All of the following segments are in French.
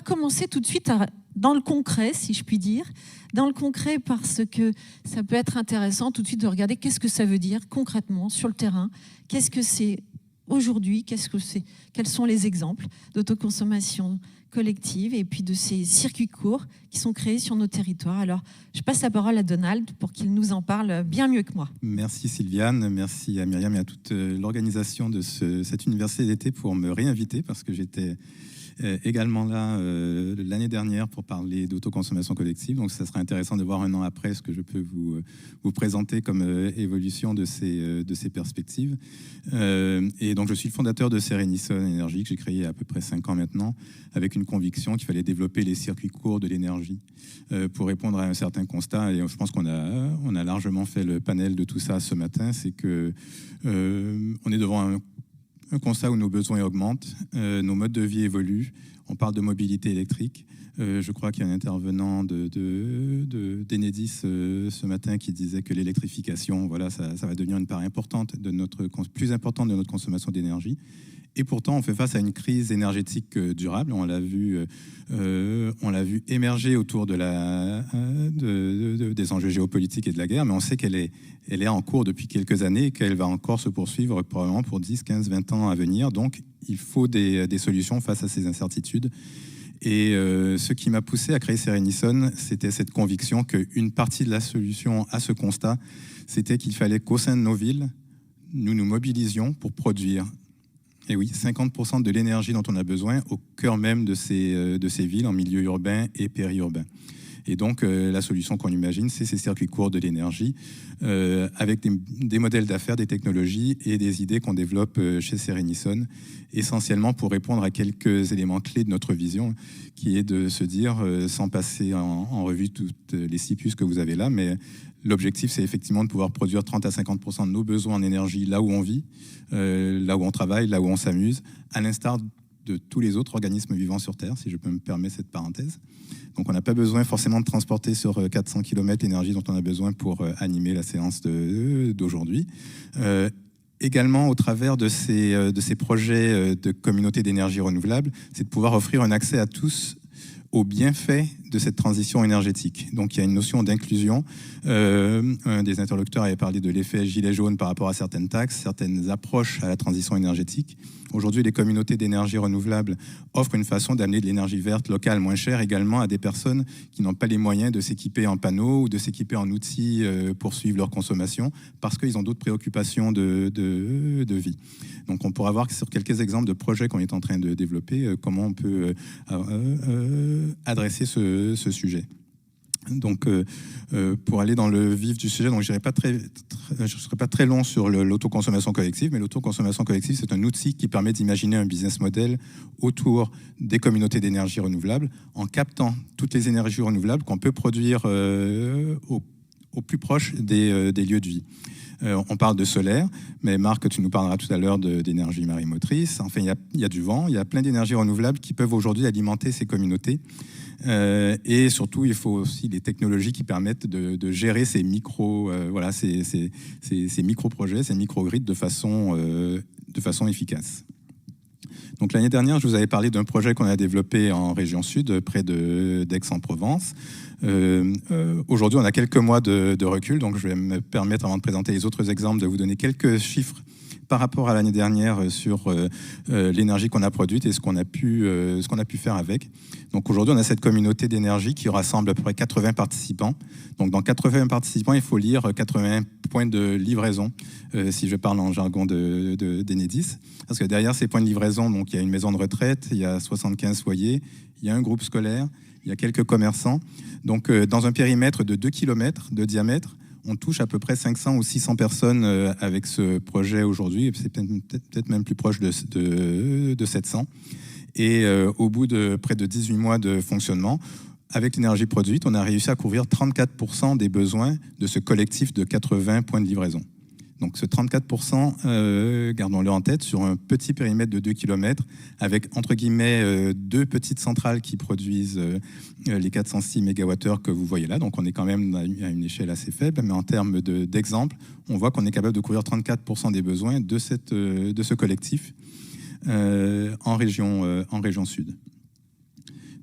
commencer tout de suite dans le concret, si je puis dire. Dans le concret, parce que ça peut être intéressant tout de suite de regarder qu'est-ce que ça veut dire concrètement sur le terrain. Qu'est-ce que c'est aujourd'hui, quels sont les exemples d'autoconsommation collective et puis de ces circuits courts qui sont créés sur nos territoires. Alors, je passe la parole à Donald pour qu'il nous en parle bien mieux que moi. Merci Sylviane, merci à Myriam et à toute l'organisation de cette université d'été pour me réinviter parce que j'étais également là l'année dernière pour parler d'autoconsommation collective. Donc, ça serait intéressant de voir un an après ce que je peux vous présenter comme évolution de ces perspectives. Et donc, je suis le fondateur de Serenison Énergie que j'ai créé il y a à peu près 5 ans maintenant, avec une conviction qu'il fallait développer les circuits courts de l'énergie pour répondre à un certain constat. Et je pense qu'on a largement fait le panel de tout ça ce matin. C'est que on est devant un constat où nos besoins augmentent, nos modes de vie évoluent. On parle de mobilité électrique. Je crois qu'il y a un intervenant d'Enedis ce matin qui disait que l'électrification, voilà, ça va devenir une part importante plus importante de notre consommation d'énergie. Et pourtant, on fait face à une crise énergétique durable. On l'a vu émerger autour des enjeux géopolitiques et de la guerre, mais on sait qu'elle est en cours depuis quelques années et qu'elle va encore se poursuivre probablement pour 10, 15, 20 ans à venir. Donc, il faut des solutions face à ces incertitudes. Et ce qui m'a poussé à créer Serenison, c'était cette conviction qu'une partie de la solution à ce constat, c'était qu'il fallait qu'au sein de nos villes, nous nous mobilisions pour produire. Et oui, 50% de l'énergie dont on a besoin au cœur même de ces villes, en milieu urbain et périurbain. Et donc, la solution qu'on imagine, c'est ces circuits courts de l'énergie, avec des modèles d'affaires, des technologies et des idées qu'on développe chez Serenison, essentiellement pour répondre à quelques éléments clés de notre vision, qui est de se dire, sans passer en revue toutes les 6 puces que vous avez là, mais l'objectif, c'est effectivement de pouvoir produire 30 à 50% de nos besoins en énergie là où on vit, là où on travaille, là où on s'amuse, à l'instar de tous les autres organismes vivants sur Terre, si je peux me permettre cette parenthèse. Donc on n'a pas besoin forcément de transporter sur 400 km l'énergie dont on a besoin pour animer la séance d'aujourd'hui. Également, au travers de ces projets de communauté d'énergie renouvelable, c'est de pouvoir offrir un accès à tous aux bienfaits de cette transition énergétique. Donc il y a une notion d'inclusion. Un des interlocuteurs avait parlé de l'effet gilet jaune par rapport à certaines taxes, certaines approches à la transition énergétique. Aujourd'hui, les communautés d'énergie renouvelable offrent une façon d'amener de l'énergie verte locale moins chère également à des personnes qui n'ont pas les moyens de s'équiper en panneaux ou de s'équiper en outils pour suivre leur consommation parce qu'ils ont d'autres préoccupations de vie. Donc on pourra voir sur quelques exemples de projets qu'on est en train de développer comment on peut adresser ce sujet. Donc, pour aller dans le vif du sujet, donc je ne serai pas très long sur l'autoconsommation collective, mais l'autoconsommation collective, c'est un outil qui permet d'imaginer un business model autour des communautés d'énergie renouvelable en captant toutes les énergies renouvelables qu'on peut produire au plus proche des lieux de vie. On parle de solaire, mais Marc, tu nous parleras tout à l'heure d'énergie marémotrice. Enfin, il y a du vent, il y a plein d'énergies renouvelables qui peuvent aujourd'hui alimenter ces communautés. Et surtout, il faut aussi des technologies qui permettent de gérer ces ces micro-projets, ces micro-grids de façon efficace. Donc l'année dernière, je vous avais parlé d'un projet qu'on a développé en région sud, près d'Aix-en-Provence. Aujourd'hui, on a quelques mois de recul, donc je vais me permettre, avant de présenter les autres exemples, de vous donner quelques chiffres par rapport à l'année dernière sur l'énergie qu'on a produite et ce qu'on a pu faire avec. Donc aujourd'hui, on a cette communauté d'énergie qui rassemble à peu près 80 participants. Donc dans 80 participants, il faut lire 80 points de livraison, si je parle en jargon d'Enedis. Parce que derrière ces points de livraison, donc, il y a une maison de retraite, il y a 75 foyers, il y a un groupe scolaire, il y a quelques commerçants. Donc dans un périmètre de 2 km de diamètre, on touche à peu près 500 ou 600 personnes avec ce projet aujourd'hui. C'est peut-être même plus proche de 700. Et au bout de près de 18 mois de fonctionnement, avec l'énergie produite, on a réussi à couvrir 34% des besoins de ce collectif de 80 points de livraison. Donc ce 34%, gardons-le en tête, sur un petit périmètre de 2 km, avec entre guillemets 2 petites centrales qui produisent les 406 MWh que vous voyez là. Donc on est quand même à une échelle assez faible, mais en termes d'exemple, on voit qu'on est capable de couvrir 34% des besoins de ce collectif en région sud.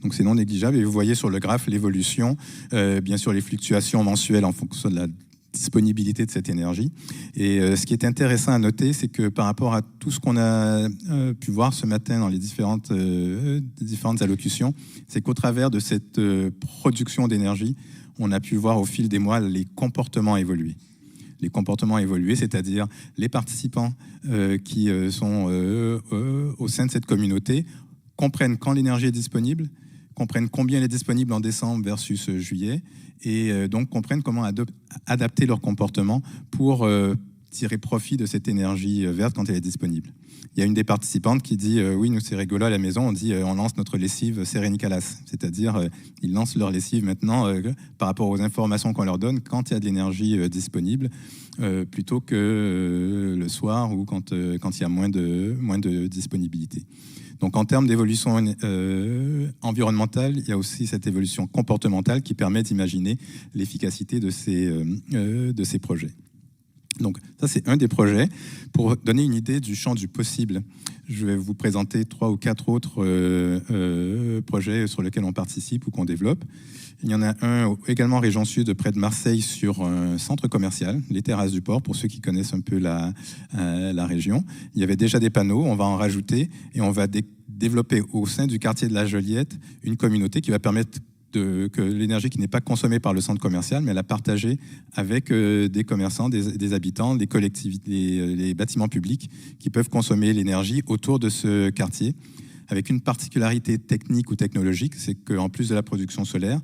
Donc c'est non négligeable. Et vous voyez sur le graphe l'évolution, bien sûr les fluctuations mensuelles en fonction de la disponibilité de cette énergie. Et ce qui est intéressant à noter, c'est que par rapport à tout ce qu'on a pu voir ce matin dans les différentes allocutions, c'est qu'au travers de cette production d'énergie, on a pu voir au fil des mois les comportements évoluer. Les comportements évoluer, c'est-à-dire les participants qui sont au sein de cette communauté comprennent quand l'énergie est disponible, comprennent combien elle est disponible en décembre versus juillet, et donc comprennent comment adapter leur comportement pour tirer profit de cette énergie verte quand elle est disponible. Il y a une des participantes qui dit oui, nous c'est rigolo à la maison, on dit on lance notre lessive Serenicalas, c'est-à-dire ils lancent leur lessive maintenant par rapport aux informations qu'on leur donne quand il y a de l'énergie disponible, plutôt que le soir ou quand il y a moins de disponibilité. Donc en termes d'évolution environnementale, il y a aussi cette évolution comportementale qui permet d'imaginer l'efficacité de ces projets. Donc ça, c'est un des projets. Pour donner une idée du champ du possible, je vais vous présenter 3 ou 4 autres projets sur lesquels on participe ou qu'on développe. Il y en a un également en région sud, près de Marseille, sur un centre commercial, les Terrasses du Port, pour ceux qui connaissent un peu la région. Il y avait déjà des panneaux, on va en rajouter, et on va développer au sein du quartier de la Joliette une communauté qui va permettre que l'énergie qui n'est pas consommée par le centre commercial, mais elle a partagée avec des commerçants, des habitants, des collectivités, les bâtiments publics qui peuvent consommer l'énergie autour de ce quartier, avec une particularité technique ou technologique, c'est qu'en plus de la production solaire,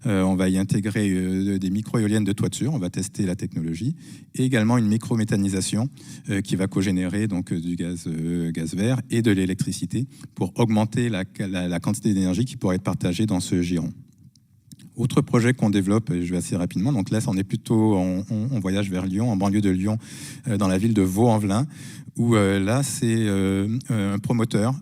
on va y intégrer des micro-éoliennes de toiture, on va tester la technologie, et également une micro-méthanisation qui va cogénérer donc, du gaz vert et de l'électricité pour augmenter la quantité d'énergie qui pourrait être partagée dans ce giron. Autre projet qu'on développe, je vais assez rapidement, donc là on est plutôt, on voyage vers Lyon, en banlieue de Lyon, dans la ville de Vaux-en-Velin, où là c'est un promoteur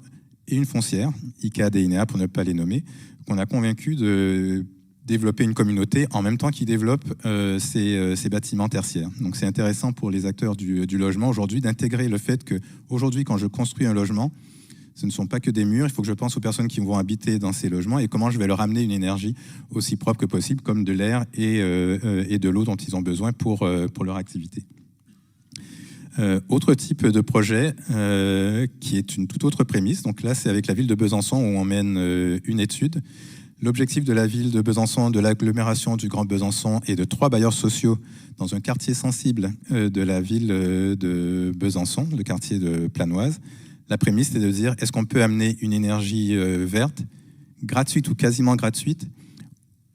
et une foncière, ICAD et INEA pour ne pas les nommer, qu'on a convaincu de développer une communauté en même temps qu'ils développent ces bâtiments tertiaires. Donc c'est intéressant pour les acteurs du logement aujourd'hui d'intégrer le fait qu'aujourd'hui quand je construis un logement, ce ne sont pas que des murs, il faut que je pense aux personnes qui vont habiter dans ces logements et comment je vais leur amener une énergie aussi propre que possible, comme de l'air et de l'eau dont ils ont besoin pour leur activité. Autre type de projet qui est une toute autre prémisse, donc là c'est avec la ville de Besançon où on mène une étude. L'objectif de la ville de Besançon, de l'agglomération du Grand Besançon et de 3 bailleurs sociaux dans un quartier sensible de la ville de Besançon, le quartier de Planoise. La prémisse, c'est de dire, est-ce qu'on peut amener une énergie verte, gratuite ou quasiment gratuite,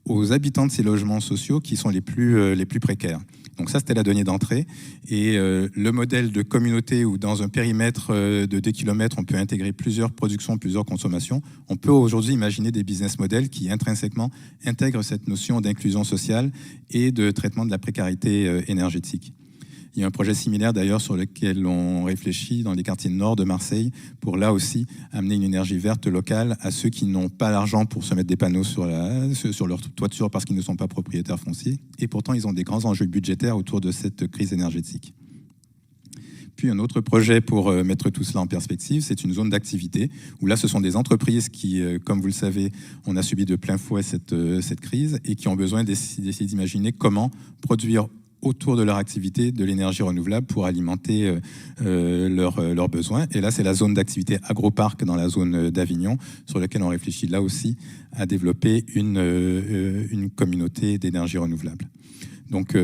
aux habitants de ces logements sociaux qui sont les plus précaires. Donc ça, c'était la donnée d'entrée. Et le modèle de communauté où dans un périmètre de 2 km, on peut intégrer plusieurs productions, plusieurs consommations, on peut aujourd'hui imaginer des business models qui intrinsèquement intègrent cette notion d'inclusion sociale et de traitement de la précarité énergétique. Il y a un projet similaire d'ailleurs sur lequel on réfléchit dans les quartiers nord de Marseille pour là aussi amener une énergie verte locale à ceux qui n'ont pas l'argent pour se mettre des panneaux sur leur toiture parce qu'ils ne sont pas propriétaires fonciers et pourtant ils ont des grands enjeux budgétaires autour de cette crise énergétique. Puis un autre projet pour mettre tout cela en perspective, c'est une zone d'activité où là ce sont des entreprises qui, comme vous le savez, on a subi de plein fouet cette crise et qui ont besoin d'essayer d'imaginer comment produire autour de leur activité de l'énergie renouvelable pour alimenter leurs besoins. Et là, c'est la zone d'activité agroparc dans la zone d'Avignon sur laquelle on réfléchit là aussi à développer une communauté d'énergie renouvelable. Donc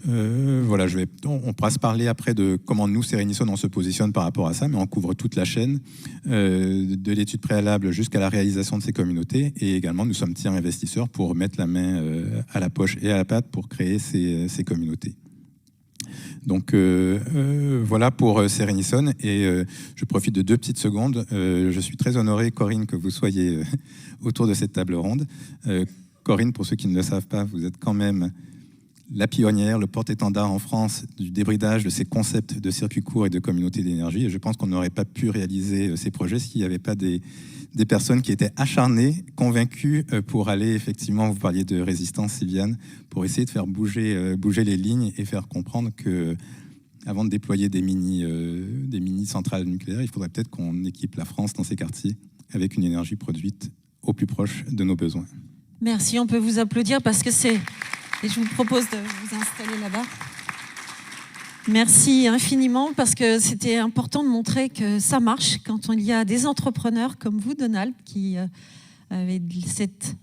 voilà, on pourra se parler après de comment nous, Sérénissone, on se positionne par rapport à ça, mais on couvre toute la chaîne de l'étude préalable jusqu'à la réalisation de ces communautés. Et également, nous sommes tiers investisseurs pour mettre la main à la poche et à la pâte pour créer ces communautés. Donc voilà pour Sérénissone. Et je profite de 2 petites secondes. Je suis très honoré, Corinne, que vous soyez autour de cette table ronde. Corinne, pour ceux qui ne le savent pas, vous êtes quand même la pionnière, le porte-étendard en France du débridage de ces concepts de circuits courts et de communautés d'énergie. Et je pense qu'on n'aurait pas pu réaliser ces projets s'il n'y avait pas des personnes qui étaient acharnées, convaincues pour aller, effectivement, vous parliez de résistance, Sylviane, pour essayer de faire bouger les lignes et faire comprendre que avant de déployer des mini centrales nucléaires, il faudrait peut-être qu'on équipe la France dans ces quartiers avec une énergie produite au plus proche de nos besoins. Merci, on peut vous applaudir parce que c'est... Et je vous propose de vous installer là-bas. Merci infiniment parce que c'était important de montrer que ça marche quand il y a des entrepreneurs comme vous, Donald, qui avez cette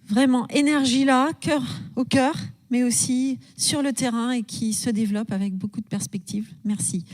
vraiment énergie-là, cœur au cœur, mais aussi sur le terrain et qui se développent avec beaucoup de perspectives. Merci.